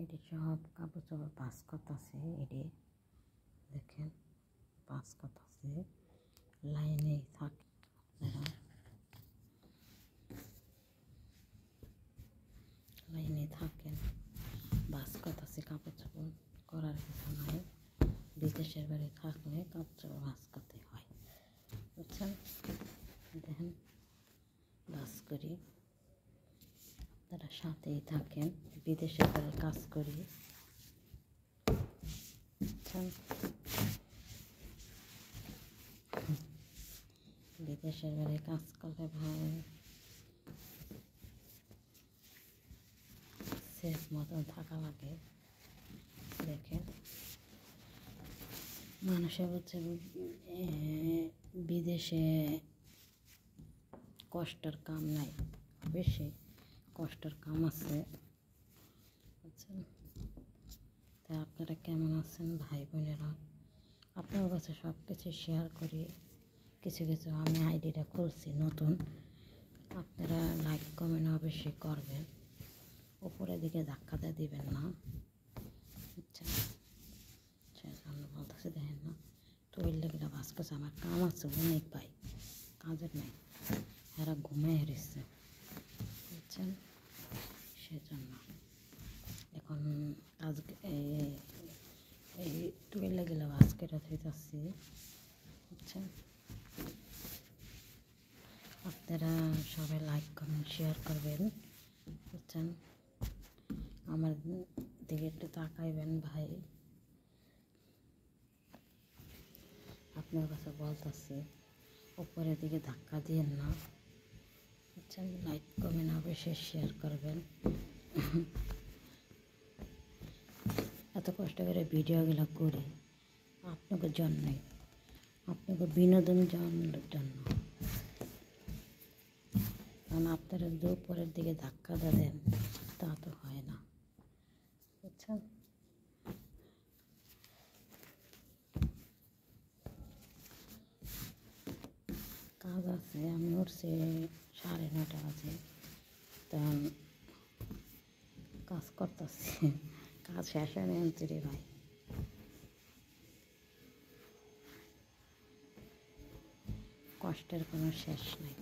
এটি সব কাপড় চোপড় পাস করতেছে। এটি দেখেন পাস করতেছে, লাইনে থাকে, লাইনে থাকেন, বাস করতেছে। কাপড় চোপড় করার কিছু নাই, বিদেশের বাড়ি থাকলে কাপড় চোপড় বাস করতে হয়, বুঝছেন। দেখেন বাস করি, আপনারা সাথেই থাকেন, বিদেশের বাড়ি কাজ করি, বুঝছেন। বিদেশের বাড়ি কাজ করলে ভাই সেফ মতন থাকা লাগে। দেখেন মানুষে বলছে বিদেশে কষ্টের কাম নাই, বেশি কষ্টের কাম আছে, বুঝছেন। তা আপনারা কেমন আছেন ভাই বোনেরা? আপনার কাছে সব কিছু শেয়ার করি। কিছু কিছু আমি আইডিটা খুলছি নতুন, আপনারা লাইক কমেন্ট অবশ্যই করবেন, উপরের দিকে ধাক্কাতে দিবেন না, বুঝছেন। সেজন্য বলতেছি, দেখেন না তৈল লেগে বাস করছে। আমার কাম আছে অনেক ভাই, কাজের নেই, এরা ঘুমে হেরেছে, বুঝছেন। সেজন্য এখন আজকে এই তৈল গেলে বাস কেটে থইতেছি, বুঝছেন। আপনারা সবাই লাইক কমেন্ট শেয়ার করবেন, বুঝছেন। আমার দিকে একটু তাকাইবেন ভাই, আপনার কাছে বলতেছি, উপরের দিকে ধাক্কা দিয়েন না, বুঝছেন। লাইক কমেন্ট অবশ্যই শেয়ার করবেন। এত কষ্ট করে ভিডিওগুলো করি আপনাদের জন্যই, আপনাদের বিনোদন জন্য, কারণ আপনারা যে উপরের দিকে ধাক্কা দেন তা তো হয় না, বুঝছেন। কাজ আছে, আমি উঠছি 9:30 বাজে, তখন কাজ করতেছি, কাজ শেষ হয় না রে ভাই। কষ্টের কোনো শেষ নাই।